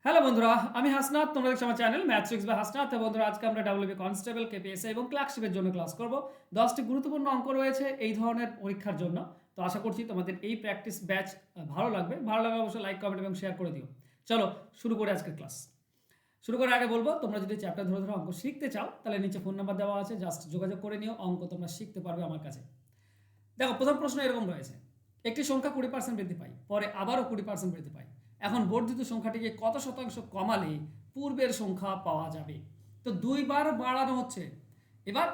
Hello বন্ধুরা, আমি হাসনাত। তোমরা দেখছো আমার চ্যানেল ম্যাথ্রিক্স বা হাসনাত। তো বন্ধুরা, আজকে আমরা ডাব্লিউবি কনস্টেবল, কেপিএসএ এবং ক্লার্কশিপের জন্য ক্লাস করব। 10টি গুরুত্বপূর্ণ অঙ্ক রয়েছে এই ধরনের পরীক্ষার জন্য। তো আশা করছি তোমাদের এই প্র্যাকটিস ব্যাচ ভালো লাগবে। ভালো লাগলে অবশ্যই লাইক, কমেন্ট এবং শেয়ার করে দিও। চলো শুরু করে আজকের ক্লাস। শুরু করার আগে বলবো, তোমরা যদি চ্যাপ্টার ধরে ধরে অঙ্ক শিখতে চাও তাহলে নিচে ফোন নাম্বার দেওয়া আছে, জাস্ট যোগাযোগ করে নিও। অঙ্ক তোমরা শিখতে পারবে আমার কাছে। দেখো, প্রথম প্রশ্ন এরকম রয়েছে: একটি সংখ্যা 20% বৃদ্ধি পায়, পরে আবারও 20% বৃদ্ধি পায়। এখন বর্ধিত সংখ্যাটিকে কত শতাংশ কমালে পূর্বের সংখ্যা পাওয়া যাবে? তো দুইবার বাড়ানো হচ্ছে। এবার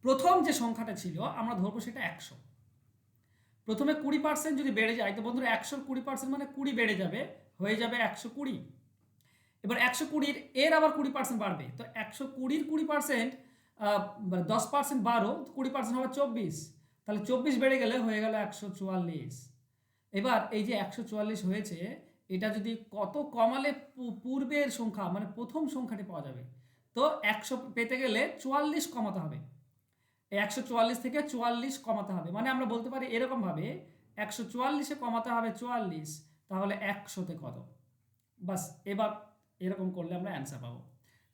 প্রথম যে সংখ্যাটা ছিল আমরা ধরবো সেটা 100। প্রথমে 20% যদি বেড়ে যায়, তো বন্ধুরা 100-র 20% মানে 20 বেড়ে যাবে, হয়ে যাবে 120। এবার 120-র এর আবার 20% বাড়বে, তো 120-র 20% 10% বাড়ো, 20% হবে 24। তাহলে 24 বেড়ে গেলে হয়ে গেল 144। এবার এই যে 144 হয়েছে, এটা যদি কত কমালে পূর্বের সংখ্যা মানে প্রথম সংখ্যাটি পাওয়া যাবে? তো 100 পেতে গেলে 44 কমাতে হবে। এই 144 থেকে 44 কমাতে হবে, মানে আমরা বলতে পারি এরকমভাবে: 144-এ কমাতে হবে 44, তাহলে 100-তে কত? বাস, এবার এরকম করলে আমরা অ্যান্সার পাবো।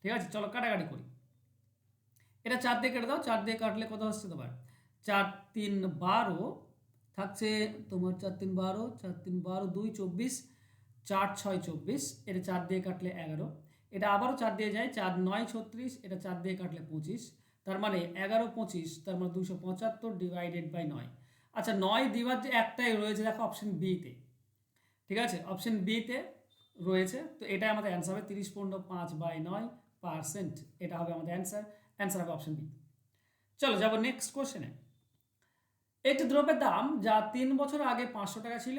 ঠিক আছে, চলো কাটাকাটি করি। এটা 4 দিয়ে কেটে দাও। 4 দিয়ে কাটলে কত হচ্ছে তোমার? 4×3=12 থাকছে তোমার। 4×3=12, 4×3=12, 2 24, 4×6=24। এটা 4 দিয়ে কাটলে 11। এটা আবারও 4 দিয়ে যায়, 4×9 36। এটা 4 দিয়ে কাটলে 25। তার মানে 11 25, তার মানে 275 ডিভাইডেড বাই 9। আচ্ছা, 9 দিবার যে একটাই রয়েছে দেখো অপশন বিতে। ঠিক আছে, অপশন বিতে রয়েছে, তো এটা আমাদের অ্যান্সার হবে 30.5/9%। এটা হবে আমাদের অ্যান্সার। অ্যান্সার হবে অপশন বি। চলো যাবো নেক্সট কোশ্চেনে। একটি দ্রব্যের দাম যা 3 বছর আগে 500 টাকা ছিল,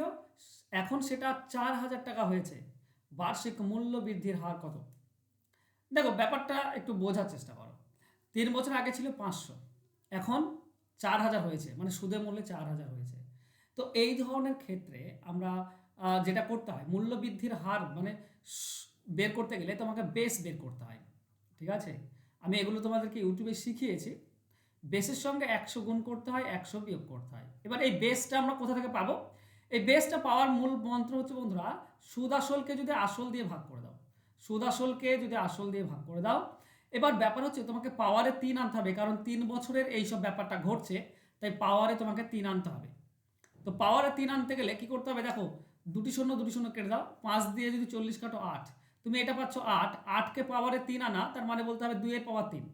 এখন সেটা 4000 টাকা হয়েছে। বার্ষিক মূল্য বৃদ্ধির হার কত? দেখো, ব্যাপারটা একটু বোঝার চেষ্টা করো। 3 বছর আগে ছিল 500, এখন 4000 হয়েছে, মানে সুদের মূল্যে 4000 হয়েছে। তো এই ধরনের ক্ষেত্রে আমরা যেটা করতে হয়, মূল্য বৃদ্ধির হার মানে বের করতে গেলে তোমাকে বেস বের করতে হয়। ঠিক আছে, আমি এগুলো তোমাদেরকে ইউটিউবে শিখিয়েছি। বেসের সঙ্গে 100 গুণ করতে হয়, 100 বিয়োগ করতে হয়। এবার এই বেসটা আমরা কোথা থেকে পাবো? এই বেসটা পাওয়ার মূল মন্ত্র হচ্ছে বন্ধুরা, সুদ আসলকে যদি আসল দিয়ে ভাগ করে দাও। সুদ আসলকে যদি আসল দিয়ে ভাগ করে দাও। এবার ব্যাপার হচ্ছে তোমাকে পাওয়ারে 3 আনতে হবে, কারণ 3 বছরের এইসব ব্যাপারটা ঘটছে, তাই পাওয়ারে তোমাকে 3 আনতে হবে। তো পাওয়ারে 3 আনতে গেলে কি করতে হবে? দেখো, দুটি শূন্য দুটি শূন্য কেটে দাও। 5 দিয়ে যদি 40 কাটো 8, তুমি এটা পাচ্ছ 8। 8কে পাওয়ারে 3 আনা, তার মানে বলতে হবে 2 এর পাওয়ার 3।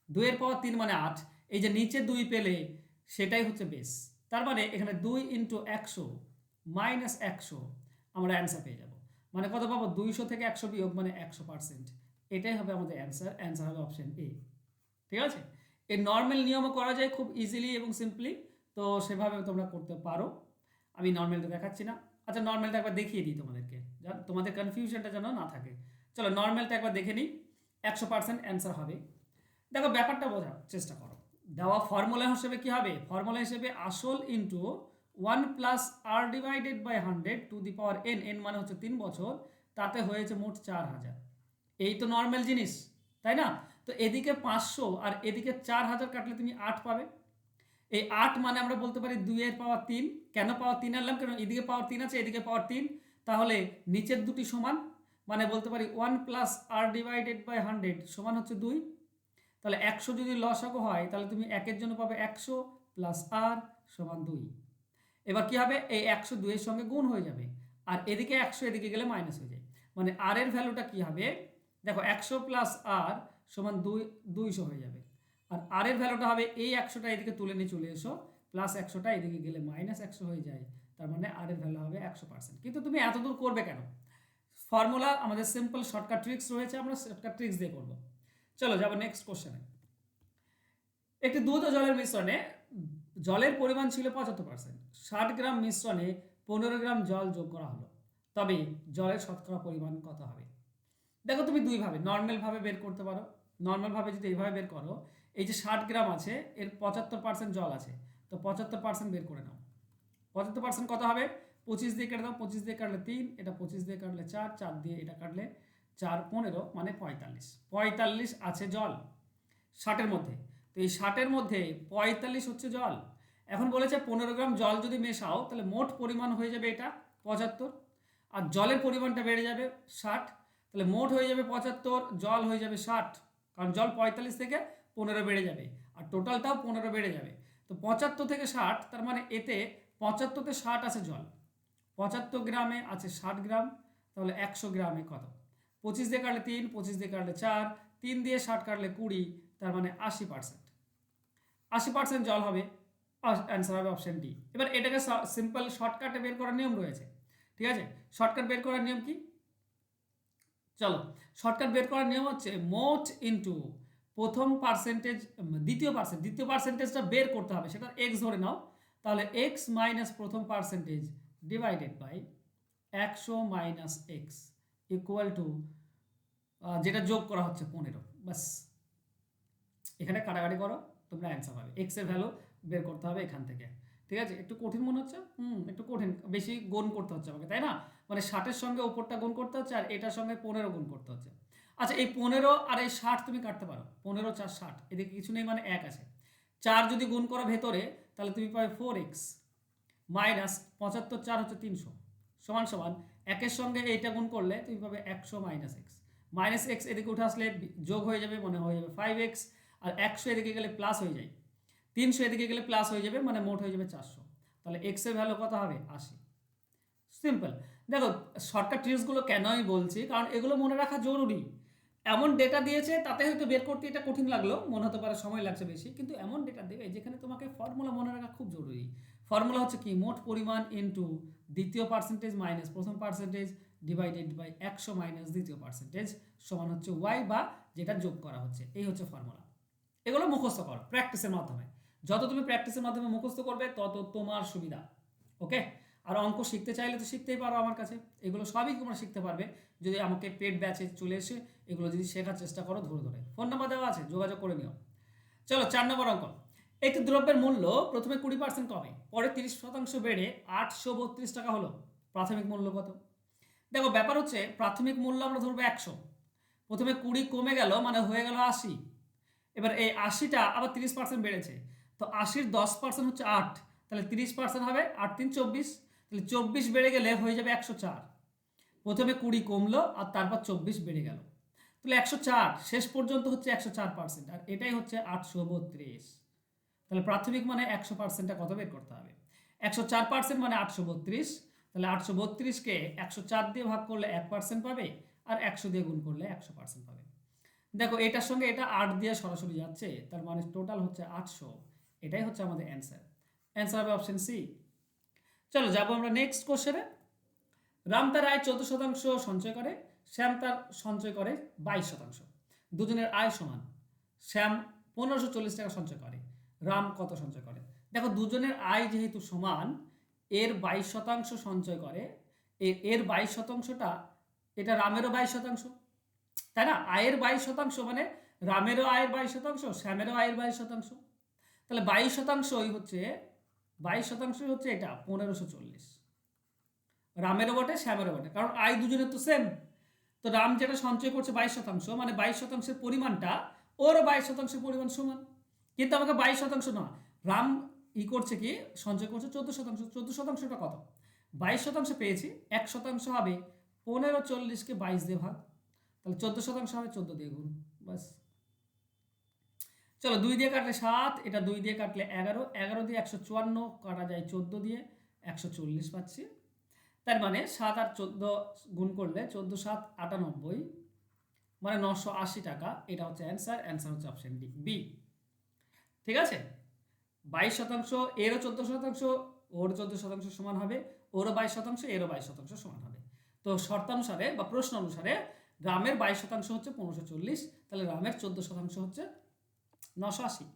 2 এর পাওয়ার 3 মানে 8। এই যে নিচে 2 পেলে সেটাই হচ্ছে বেস। তার মানে এখানে 2 × 100 মাইনাস 100 আমরা অ্যান্সার পেয়ে যাব। মানে কত পাবো? 200 থেকে 100 বিয়োগ মানে 100%। এটাই হবে আমাদের অ্যান্সার। অ্যান্সার হবে অপশন এ। ঠিক আছে, এই নর্মাল নিয়মও করা যায় খুব ইজিলি এবং সিম্পলি, তো সেভাবে তোমরা করতে পারো। আমি নর্মালটা দেখাচ্ছি না। আচ্ছা, নর্মালটা একবার দেখিয়ে দিই তোমাদেরকে, তোমাদের কনফিউশনটা যেন না থাকে। চলো নর্মালটা একবার দেখে নিই। 100% অ্যান্সার হবে। দেখো, ব্যাপারটা বোঝার চেষ্টা করো। দেওয়া ফর্মুলা হিসেবে কি হবে? ফর্মুলা হিসেবে আসল ইন্টু 1+r/100 n মানে হচ্ছে 3 বছর, তাতে হয়েছে মোট 4000। এই তো নর্মাল জিনিস, তাই না? তো এদিকে 500 আর এদিকে 4000 কাটলে তুমি 8 পাবে। এই 8 মানে আমরা বলতে পারি 2 এর পাওয়ার 3। কেন পাওয়ার 3 আনলাম? কারণ এদিকে পাওয়ার 3 আছে, এদিকে পাওয়ার 3। তাহলে নিচের দুটি সমান, মানে বলতে পারি 1+r/100 সমান হচ্ছে 2। তাহলে 100 যদি লসাগু হয়, তাহলে তুমি 1-এর জন্য পাবে 100 প্লাস r সমান 2। এবার কি হবে? এই 100 2-এর সঙ্গে গুণ হয়ে যাবে, আর এদিকে 100 এদিকে গেলে মাইনাস হয়ে যায়। মানে r এর ভ্যালুটা কি হবে? দেখো, 100 প্লাস r সমান 200 হয়ে যাবে। আর r এর ভ্যালুটা হবে, এই 100টা এদিকে তুলে নিয়ে চলে এসো, প্লাস 100টা এদিকে গেলে মাইনাস 100 হয়ে যায়। তার মানে r এর ভ্যালু হবে 100%। কিন্তু তুমি এত দূর করবে কেন? ফর্মুলা আমাদের সিম্পল শর্টকাট ট্রিক্স রয়েছে, আমরা শর্টকাট ট্রিক্স দিয়ে করব। চলো যাবো নেক্সট কোশ্চেনে। একটি দুধ ও জলের মিশ্রণে জলের পরিমাণ ছিল 75%। 60 গ্রাম মিশ্রণে 15 গ্রাম জল যোগ করা হলো, তবে জলের শতকরা পরিমাণ কত হবে? দেখো, তুমি দুইভাবে নর্মালভাবে বের করতে পারো। নর্মালভাবে যদি এইভাবে বের করো, এই যে 60 গ্রাম আছে, এর 75% জল আছে, তো 75% বের করে নাও। 75% কত হবে? 25 দিয়ে কেটে দাও। 25 দিয়ে কাটলে 3, এটা 25 দিয়ে কাটলে 4, 4 দিয়ে এটা কাটলে 4 15 মানে 45। 45 আছে জল 60-এর মধ্যে। তো এই 60-এর মধ্যে 45 হচ্ছে জল। এখন বলেছে 15 গ্রাম জল যদি মেশাও, তাহলে মোট পরিমাণ হয়ে যাবে এটা 75, আর জলের পরিমাণটা বেড়ে যাবে 60। তাহলে মোট হয়ে যাবে 75, জল হয়ে যাবে 60, কারণ জল 45 থেকে 15 বেড়ে যাবে আর টোটালটাও 15 বেড়ে যাবে। তো 75 থেকে 60, তার মানে এতে 75তে 60 আছে জল, 75 গ্রামে আছে 60 গ্রাম, তাহলে 100 গ্রামে কত? 25 দিয়ে কাটলে 3, 25 দিয়ে কাটলে 4, 3 দিয়ে 60 কাটলে 20, তার মানে 80%। 80% জল হবে, অ্যান্সার হবে অপশন ডি। এবার এটাকে সিম্পল শর্টকাটে বের করার নিয়ম রয়েছে, ঠিক আছে? শর্টকাট বের করার নিয়ম কি? চলো, শর্টকাট বের করার নিয়ম হচ্ছে মোট ইন্টু প্রথম পার্সেন্টেজ, দ্বিতীয় পার্সেন্টেজটা বের করতে হবে, সেটা এক্স ধরে নাও, তাহলে এক্স মাইনাস প্রথম percentage divided by 100 minus X equal to যেটা যোগ করা হচ্ছে 15, বাস। এখানে কাটাকাটি করো, তোমরা অ্যান্সার পাবে। এক্স এর ভ্যালু বের করতে হবে এখান থেকে, ঠিক আছে? একটু কঠিন মনে হচ্ছে, একটু কঠিন, বেশি গুণ করতে হচ্ছে আমাকে, তাই না? মানে 60-এর সঙ্গে উপরটা গুণ করতে হচ্ছে আর এটার সঙ্গে 15 গুণ করতে হচ্ছে। আচ্ছা, এই 15 আর এই 60 তুমি কাটতে পারো, 15 4 60, এদিকে কিছু নেই মানে 1 আছে। 4 যদি গুণ করো ভেতরে, তাহলে তুমি পাবে 4x মাইনাস 75, 4 হচ্ছে 300, সমান সমান 1-এর সঙ্গে এইটা গুণ করলে তুমি পাবে 100 মাইনাস এক্স। মাইনাস এক্স এদিকে উঠে আসলে যোগ হয়ে যাবে, মনে হয়ে যাবে 5x, আর 100 এদিকে গেলে প্লাস হয়ে যায়, 300 এদিকে গেলে প্লাস হয়ে যাবে, মানে মোট হয়ে যাবে 400। তাহলে এক্স এর ভ্যালু কত হবে? 80। সিম্পল। দেখো, শর্টকাট ট্রিক্সগুলো কেন আমি বলছি, কারণ এগুলো মনে রাখা জরুরি। এমন ডেটা দিয়েছে, তাতে হয়তো বের করতে এটা কঠিন লাগলো, মনে হতে পারে সময় লাগছে বেশি, কিন্তু এমন ডেটা দেবে যেখানে তোমাকে ফর্মুলা মনে রাখা খুব জরুরি। ফর্মুলা হচ্ছে কি? মোট পরিমাণ ইন্টু দ্বিতীয় পার্সেন্টেজ মাইনাস প্রথম পার্সেন্টেজ ডিভাইডেড বাই 100 মাইনাস দ্বিতীয় পার্সেন্টেজ সমান হচ্ছে ওয়াই, বা যেটা যোগ করা হচ্ছে, এই হচ্ছে ফর্মুলা। এগুলো মুখস্থ করো প্র্যাকটিসের মাধ্যমে, যত তুমি প্র্যাকটিসের মাধ্যমে মুখস্থ করবে তত তোমার সুবিধা, ওকে? আর অঙ্ক শিখতে চাইলে তো শিখতেই পারো আমার কাছে, এগুলো সবই তোমরা শিখতে পারবে যদি আমাকে পেড ব্যাচে চলে এসে এগুলো যদি শেখার চেষ্টা করো ধরে ধরে। ফোন নাম্বার দেওয়া আছে, যোগাযোগ করে নিও। চলো, 4 নম্বর অঙ্ক। একটি দ্রব্যের মূল্য প্রথমে 20% কমে, পরে 30% বেড়ে 832 টাকা হলো, প্রাথমিক মূল্য কত? দেখো, ব্যাপার হচ্ছে প্রাথমিক মূল্য আমরা ধরবো 100, প্রথমে 20 কমে গেল মানে হয়ে গেল 80, এবার এই 80টা আবার 30% বেড়েছে, তো 80-র 10% হচ্ছে 8, তাহলে 30% হবে 8 3 24, তাহলে 24 বেড়ে গেলে হয়ে যাবে 104। প্রথমে 20 কমলো আর তারপর 24 বেড়ে গেল, তাহলে 104 শেষ পর্যন্ত হচ্ছে 104%, আর এটাই হচ্ছে 832। তাহলে প্রাথমিক মানে 100%টা কত বের করতে হবে? 104% মানে 832, তাহলে 832কে 104 দিয়ে ভাগ করলে 1% পাবে, আর 100 দিয়ে গুণ করলে 100% পাবে। দেখো, এটার সঙ্গে এটা 8 দিয়ে সরাসরি যাচ্ছে, তার মানে টোটাল হচ্ছে 800, এটাই হচ্ছে আমাদের অ্যান্সার। অ্যান্সার হবে অপশন সি। চলো যাবো আমরা নেক্সট কোশ্চেনে। রাম তার আয় 14% সঞ্চয় করে, শ্যাম তার সঞ্চয় করে 22%। দুজনের আয় সমান, শ্যাম 1540 টাকা সঞ্চয় করে, রাম কত সঞ্চয় করে? দেখো, দুজনের আয় যেহেতু সমান, এর 22% সঞ্চয় করে, এর 22%টা এটা রামেরও 22%, তাই না? আয়ের 22% মানে রামেরও আয়ের 22%, শ্যামেরও আয়ের 22%, তাহলে 22%ই হচ্ছে 22% হচ্ছে এটা 1540, রামেরও বটে শ্যামেরও বটে, কারণ আয় দুজনের তো সেম। তো রাম যেটা সঞ্চয় করছে 22%, মানে 22%-এর পরিমাণটা ওরও 22%-এর পরিমাণ সমান, কিন্তু আমাকে 22% না, রাম করছে কি সঞ্চয় করছে 14%, 14%টা কত? 22% পেয়েছি, 1% হবে 1540-কে 22 দিয়ে ভাগ, তাহলে 14% হবে 14 দিয়ে গুণ, বাস। চলো, 2 দিয়ে কাটলে 7, এটা 2 দিয়ে কাটলে 11, 11 দিয়ে 154 কাটা যায় 14 দিয়ে, 140 পাচ্ছি। তার মানে 7 আর 14 গুণ করলে 14 7 98, মানে 980 টাকা, এটা হচ্ছে অ্যান্সার। অ্যান্সার হচ্ছে অপশন ডি, বি, ঠিক আছে? 22%, এরও 14%, ওর 14% সমান হবে, ওরও 22%, এরও 22% সমান হবে। তো শর্তানুসারে বা প্রশ্ন অনুসারে রামের 22% হচ্ছে 1540, তাহলে রামের 14% হচ্ছে 980।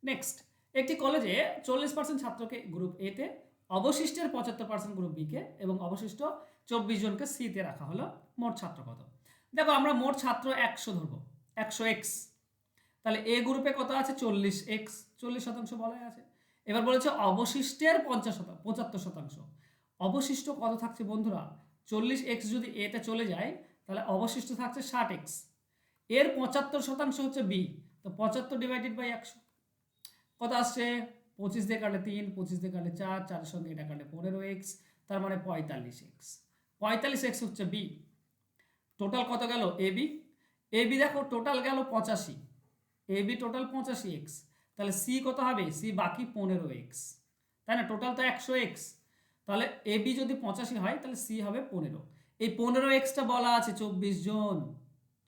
নেক্সট, একটি কলেজে 40% ছাত্রকে গ্রুপ এ তে, অবশিষ্টের 75% গ্রুপ বি কে, এবং অবশিষ্ট 24 জনকে সি তে রাখা হলো, মোট ছাত্র কত? দেখো, আমরা মোট ছাত্র 100 ধরবো, 100x, তাহলে এ গ্রুপে কত আছে? 40x, 40% বলাই আছে। এবার বলেছে অবশিষ্টের 75%, অবশিষ্ট কত থাকছে বন্ধুরা? 40x যদি এ তে চলে যায়, তাহলে অবশিষ্ট থাকছে 60x, এর 75% হচ্ছে বি, তো 75 ডিভাইডেড বাই 100 কত আসছে? 25 দিয়ে কাটলে 3, 25 দিয়ে কাটলে 4, 4-এর সঙ্গে এটা কাটলে 15x, তার মানে 45x, 45x হচ্ছে বি। টোটাল কত গেল এবি, এবি দেখো টোটাল গেল 85, এবি টোটাল 85x, তাহলে সি কত হবে, সি বাকি 15x, তাই না, টোটাল তো 100x, তাহলে এবি যদি 85 হয় তাহলে সি হবে 15, এই 15xটা বলা আছে 24 জন,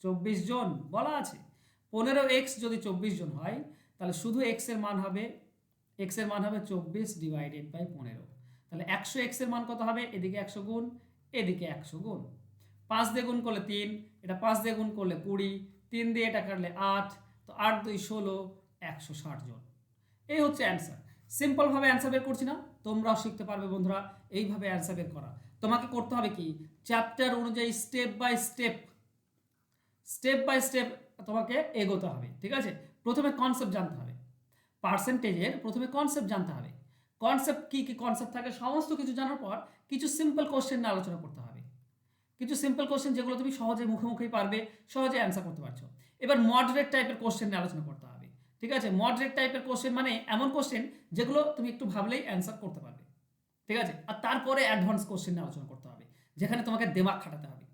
24 জন বলা আছে, 15x যদি 24 জন হয় তাহলে শুধু x এর মান হবে 24 ডিভাইডেড বাই 15, তাহলে 100x এর মান কত হবে, এদিকে 100 গুণ এদিকে 100 গুণ, 5 দিয়ে গুণ করলে 3, এটা 5 দিয়ে গুণ করলে 20, 3 দিয়ে এটা কাটলে 8, তো 8 2 16, 160 জন। এই হচ্ছে অ্যান্সার। সিম্পলভাবে অ্যান্সার বের করছি না, তোমরাও শিখতে পারবে বন্ধুরা এইভাবে অ্যান্সার বের করা। তোমাকে করতে হবে কি, চ্যাপ্টার অনুযায়ী স্টেপ বাই স্টেপ তোমাকে এগোতে হবে, ঠিক আছে। প্রথমে কনসেপ্ট জানতে হবে, পার্সেন্টেজের প্রথমে কনসেপ্ট জানতে হবে, কনসেপ্ট কি কি কনসেপ্ট থাকে সমস্ত কিছু জানার পর কিছু সিম্পল কোশ্চেন নিয়ে আলোচনা করতে হবে, কিছু সিম্পল কোশ্চেন যেগুলো তুমি সহজে মুখোমুখি পারবে, সহজে অ্যান্সার করতে পারছো। এবার মডারেট টাইপের কোশ্চেন নিয়ে আলোচনা করতে হবে, ঠিক আছে। মডারেট টাইপের কোশ্চেন মানে এমন কোশ্চেন যেগুলো তুমি একটু ভাবলেই অ্যান্সার করতে পারবে, ঠিক আছে। আর তারপরে অ্যাডভান্স কোশ্চেন নিয়ে আলোচনা করতে হবে, যেখানে তোমাকে দিমাগ খাটাতে হবে।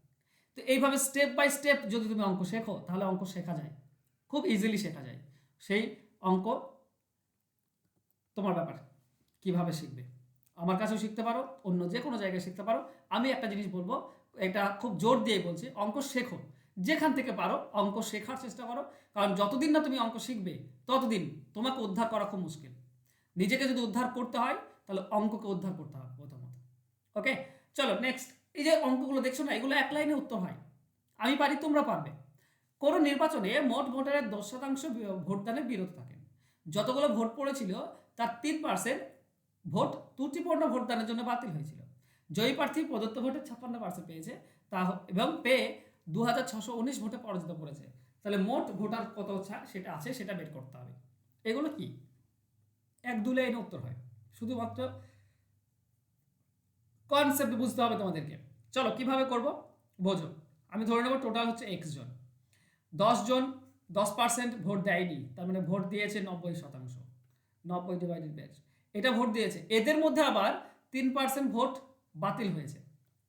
তো এইভাবে স্টেপ বাই স্টেপ যদি তুমি অঙ্ক শেখো তাহলে অঙ্ক শেখা যায়, খুব ইজিলি শেখা যায়। সেই অঙ্ক তোমার ব্যাপার, কিভাবে শিখবে, আমার কাছেও শিখতে পারো, অন্য যে কোনো জায়গায় শিখতে পারো। আমি একটা জিনিস বলবো, এটা খুব জোর দিয়ে বলছি, অঙ্ক শেখো, যেখান থেকে পারো অঙ্ক শেখার চেষ্টা করো, কারণ যতদিন না তুমি অঙ্ক শিখবে ততদিন তোমাকে উদ্ধার করা খুব মুশকিল। নিজেকে যদি উদ্ধার করতে হয় তাহলে অঙ্ককে উদ্ধার করতে হবে প্রথমত। ওকে, চলো নেক্সট। এই যে অঙ্কগুলো দেখছো না, এগুলো এক লাইনে উত্তর হয়, আমি পারি তোমরা পারবে। কোনো নির্বাচনে মোট ভোটারের 10% ভোটদানে বিরত থাকেন, যতগুলো ভোট পড়েছিল তার 3% ভোট ত্রুটিপূর্ণ ভোটদানের জন্য বাতিল হয়েছিল। জয়ী প্রার্থী প্রদত্ত ভোটের 56% পেয়েছে তা এবং পেয়ে 2619 ভোটে পরাজিত করেছে। তাহলে মোট ভোটার কত সেটা আছে সেটা বের করতে হবে। এগুলো কি এক দু লাইনে উত্তর হয়, শুধুমাত্র কনসেপ্ট বুঝতে হবে তোমাদেরকে। চলো কিভাবে করব বোঝো। আমি ধরে নেব টোটাল হচ্ছে x জন, 10 জন 10% ভোট দেয়নি, তার মানে ভোট দিয়েছে 90%, 90 ডিভাইডেড বাই, এটা ভোট দিয়েছে। এদের মধ্যে আবার 3% ভোট বাতিল হয়েছে,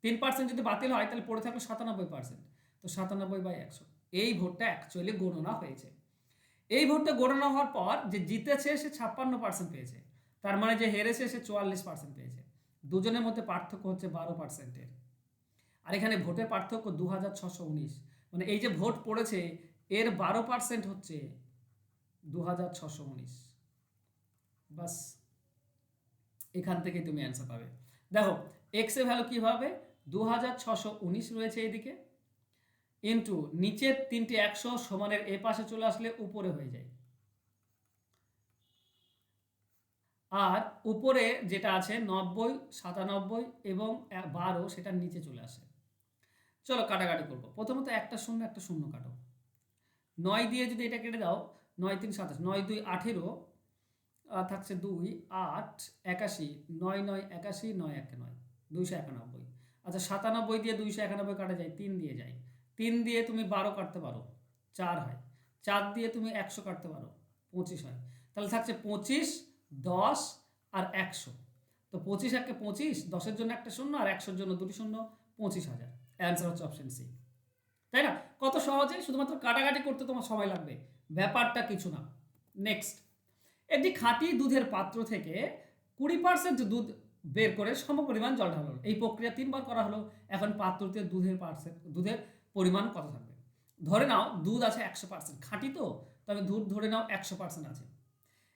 3% যদি বাতিল হয় তাহলে পড়ে থাকলো 97%, তো 97/100, এই ভোটটা অ্যাকচুয়ালি গণনা হয়েছে। এই ভোটটা গণনা হওয়ার পর যে জিতেছে সে 56% পেয়েছে, তার মানে যে হেরেছে সে 44% পেয়েছে, দুজনের মধ্যে পার্থক্য হচ্ছে 12%-এর। আর এখানে ভোটের পার্থক্য 2619, মানে এই যে ভোট পড়েছে এর 12% হচ্ছে 2619। বাস এখান থেকে তুমি অ্যান্সার পাবে। দেখো এক্স এর ভ্যালু কি হবে, 2619 রয়েছে এদিকে, ইন্টু নিচের 3টি 100 সমানের এ পাশে চলে আসলে উপরে হয়ে যায়, আর উপরে যেটা আছে 90 97 এবং 12 সেটা নিচে চলে আসে। চলো কাটাকাটি করবো। প্রথমত একটা শূন্য কাটো, 9 দিয়ে যদি এটা কেটে দাও, 9 3 27, 9 2 18, থাকছে 2 8 81, 9 9 81, 9 1 9, 291। আচ্ছা 97 দিয়ে 291 কাটা যায়, 3 দিয়ে যায়, 3 দিয়ে তুমি 12 কাটতে পারো, 4 হয়, 4 দিয়ে তুমি 100 কাটতে পারো, 25 হয়। তাহলে থাকছে 25 10 আর 100, তো 25 একে 25, 10-এর জন্য একটা শূন্য আর 100-এর জন্য দুটি শূন্য, 25,000। অ্যান্সার হচ্ছে অপশন সি, তাই না? কত সহজে, শুধুমাত্র কাটাকাটি করতে তোমার সময় লাগবে, ব্যাপারটা কিছু না। নেক্সট, একটি খাঁটি দুধের পাত্র থেকে 20% দুধ বের করে সমপরিমাণ জল ঢালা হলো, এই প্রক্রিয়া 3বার করা হলো। এখন পাত্রতে দুধের পরিমাণ কত থাকবে? ধরে নাও দুধ আছে 100%, খাঁটি তো, তবে দুধ ধরে নাও 100% আছে।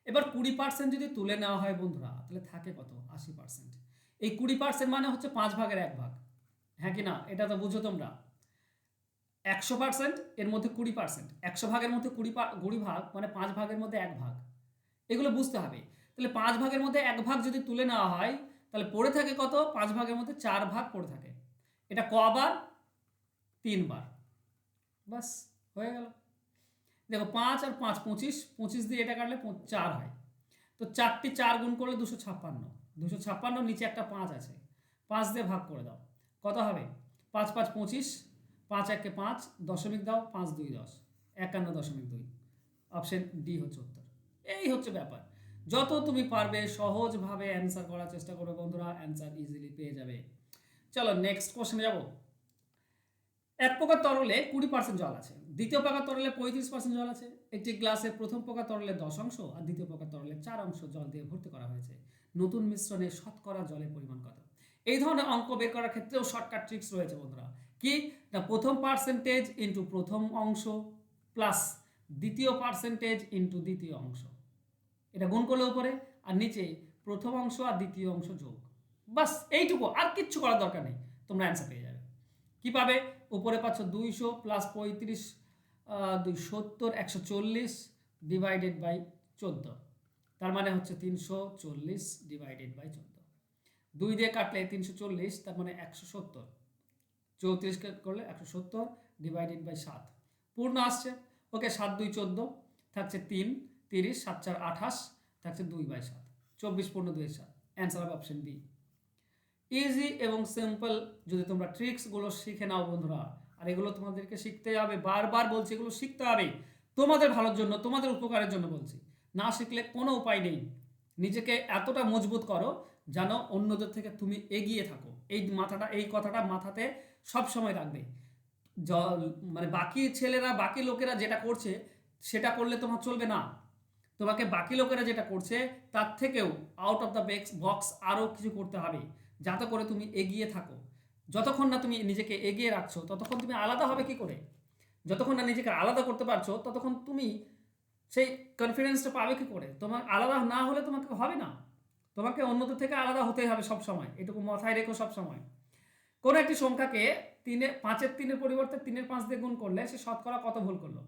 এবার 20% যদি তুলে নেওয়া হয় বন্ধুরা, তাহলে থাকে কত? 80%। এই 20% মানে হচ্ছে 5 ভাগের 1 ভাগ, হ্যাঁ কি না? এটা তো বুঝো তোমরা। 100% এর মধ্যে 20%, 100 ভাগের মধ্যে 20 ভাগ মানে 5 ভাগের মধ্যে 1 ভাগ, এগুলো বুঝতে হবে। তাহলে 5 ভাগের মধ্যে 1 ভাগ যদি তুলে নেওয়া হয় তাহলে পড়ে থাকে কত? 5 ভাগের মধ্যে 4 ভাগ পড়ে থাকে। এটা কবার? 3 বার। বাস হয়ে গেল। দেখো 5 আর 5 25, 25 দিয়ে এটা কাটলে 4 হয়, তো 4টি 4 গুণ করলে 256, 256 নিচে একটা 5 আছে, 5 দিয়ে ভাগ করে দাও, কত হবে? 5 5 25, 5 1 5, দশমিক দাও, 5 2 10, 51.2। অপশন ডি হচ্ছে উত্তর। এই হচ্ছে ব্যাপার, যত তুমি পারবে সহজভাবে অ্যান্সার করার চেষ্টা করবে বন্ধুরা, অ্যান্সার ইজিলি পেয়ে যাবে। চলো নেক্সট কোশ্চেনে যাব। এক প্রকার তরলে 20% জল আছে, দ্বিতীয় প্রকার তরলে 35% জল আছে। একটি গ্লাসের প্রথম প্রকার তরলে 10 অংশ আর দ্বিতীয় প্রকার তরলে 4 অংশ জল দিয়ে ভর্তি করা হয়েছে। নতুন মিশ্রণে শতকরা জলের পরিমাণ কত? এই ধরনের অঙ্ক বের করার ক্ষেত্রেও শর্টকাট ট্রিক্স রয়েছে বন্ধুরা। কি না, প্রথম পার্সেন্টেজ ইন্টু প্রথম অংশ প্লাস দ্বিতীয় পার্সেন্টেজ ইন্টু দ্বিতীয় অংশ, এটা গুণ করলে উপরে, আর নিচে প্রথম অংশ আর দ্বিতীয় অংশ যোগ। বাস এইটুকু, আর কিচ্ছু করার দরকার নেই, তোমরা অ্যান্সার পেয়ে যাবে। কি পাবে? উপরে পাচ্ছ 200 প্লাস 35 270 140 ডিভাইডেড বাই 14, তার মানে হচ্ছে 340 ডিভাইডেড বাই 14। 2 দিয়ে কাটলে 340, তার মানে 170, 34 করলে 170 ডিভাইডেড বাই 7 পূর্ণ আসছে। ওকে, 7 2 14, থাকছে 3 30, 7 4 28, থাকছে 2/7, 24 পূর্ণ 2/7। অ্যান্সার হবে অপশন বি। ইজি এবং সিম্পল যদি তোমরা ট্রিক্সগুলো শিখে নাও বন্ধুরা, আর এগুলো তোমাদেরকে শিখতে হবে, বারবার বলছি এগুলো শিখতে হবে তোমাদের ভালোর জন্য, তোমাদের উপকারের জন্য বলছি। না শিখলে কোনো উপায় নেই। নিজেকে এতটা মজবুত করো যেন অন্যদের থেকে তুমি এগিয়ে থাকো। এই কথাটা মাথাতে সব সময় রাখবে। মানে বাকি ছেলেরা বাকি লোকেরা যেটা করছে সেটা করলে তোমার চলবে না। তোমাকে বাকি লোকেরা যেটা করছে তার থেকেও আউট অফ দ্য বক্স আরও কিছু করতে হবে, যাতে করে তুমি এগিয়ে থাকো। যতক্ষণ না তুমি নিজেকে এগিয়ে রাখছো ততক্ষণ তুমি আলাদা হবে কি করে? যতক্ষণ না নিজেকে আলাদা করতে পারছো ততক্ষণ তুমি সেই কনফিডেন্সটা পাবে কি করে? তোমার আলাদা না হলে তোমাকে হবে না। তোমাকে অন্যদের থেকে আলাদা হতেই হবে সব সময়, এটুকু মাথায় রেখো সব সময়। কোনো একটি সংখ্যাকে 5-এর 3-এর পরিবর্তে 3-এর 5 দিয়ে গুণ করলে সে শতকরা কত ভুল করলো?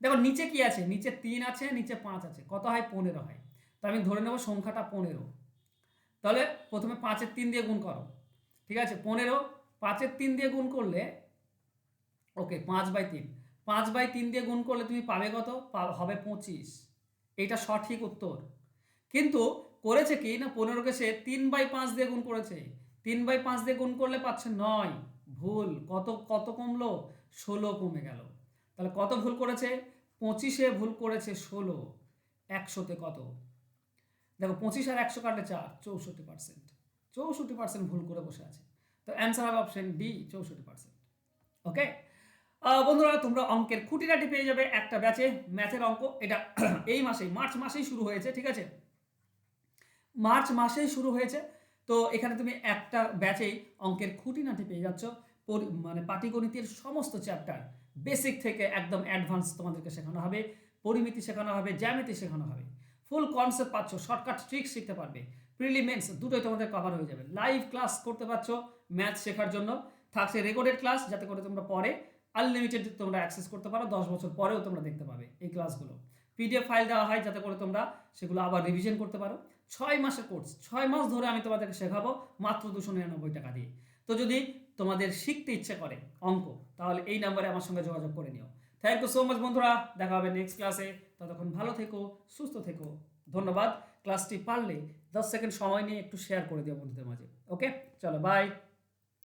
দেখো নিচে কি আছে, নিচে 3 আছে, নিচে 5 আছে, কত হয়? 15 হয়। তো আমি ধরে নেব সংখ্যাটা 15। তাহলে প্রথমে 5-এর 3 দিয়ে গুণ করো, ঠিক আছে? 15 5-এর 3 দিয়ে গুণ করলে, ওকে, 5/3, 5/3 দিয়ে গুণ করলে তুমি পাবে কত? হবে 25। এইটা সঠিক উত্তর। কিন্তু করেছে কি না, 15কে সে 3/5 দিয়ে গুণ করেছে। 3/5 দিয়ে গুণ করলে পাচ্ছে 9, ভুল। কত কত কমলো? 16 কমে গেল। তাহলে কত ভুল করেছে? 25-এ ভুল করেছে 16। 100-তে কত? দেখো 25 আর 100 কাটলে 4, 64%। 64% ভুল করে বসে আছে। তো অ্যান্সার হবে অপশন ডি, 64%। ওকে বন্ধুরা, তোমরা অঙ্কের খুঁটিনাটি পেয়ে যাবে একটা ব্যাচে। ম্যাথের অঙ্ক এটা এই মাসেই, মার্চ মাসেই শুরু হয়েছে, ঠিক আছে? মার্চ মাসেই শুরু হয়েছে। তো এখানে তুমি একটা ব্যাচেই অঙ্কের খুঁটিনাটি পেয়ে যাচ্ছ। মানে পাটিগণিতের সমস্ত চ্যাপ্টার বেসিক থেকে একদম অ্যাডভান্স তোমাদেরকে শেখানো হবে। পরিমিতি শেখানো হবে, জ্যামিতি শেখানো হবে। ফুল কনসেপ্ট পাচ্ছ, শর্টকাট ট্রিক্স শিখতে পারবে। প্রিলিমেন্স দুটোই তোমাদের কভার হয়ে যাবে। লাইভ ক্লাস করতে পারছ ম্যাথ শেখার জন্য। থাকছে রেকর্ডেড ক্লাস, যাতে করে তোমরা পরে আনলিমিটেড তোমরা অ্যাক্সেস করতে পারো। 10 বছর পরেও তোমরা দেখতে পাবে এই ক্লাসগুলো। পিডিএফ ফাইল দেওয়া হয় যাতে করে তোমরা সেগুলো আবার রিভিশন করতে পারো। 6 মাসের কোর্স, 6 মাস ধরে আমি তোমাদেরকে শেখাবো মাত্র 299 টাকা দিয়ে। তো যদি তোমাদের শিখতে ইচ্ছে করে অঙ্ক, তাহলে এই নাম্বারে আমার সঙ্গে যোগাযোগ করে নিও। থ্যাংক ইউ সো মাচ বন্ধুরা, দেখা হবে নেক্সট ক্লাসে। ততক্ষণ ভালো থেকো, সুস্থ থেকো। ধন্যবাদ। ক্লাসটি পারলে 10 সেকেন্ড সময় নিয়ে একটু শেয়ার করে দিও বন্ধুদের মাঝে। ওকে, চলো বাই।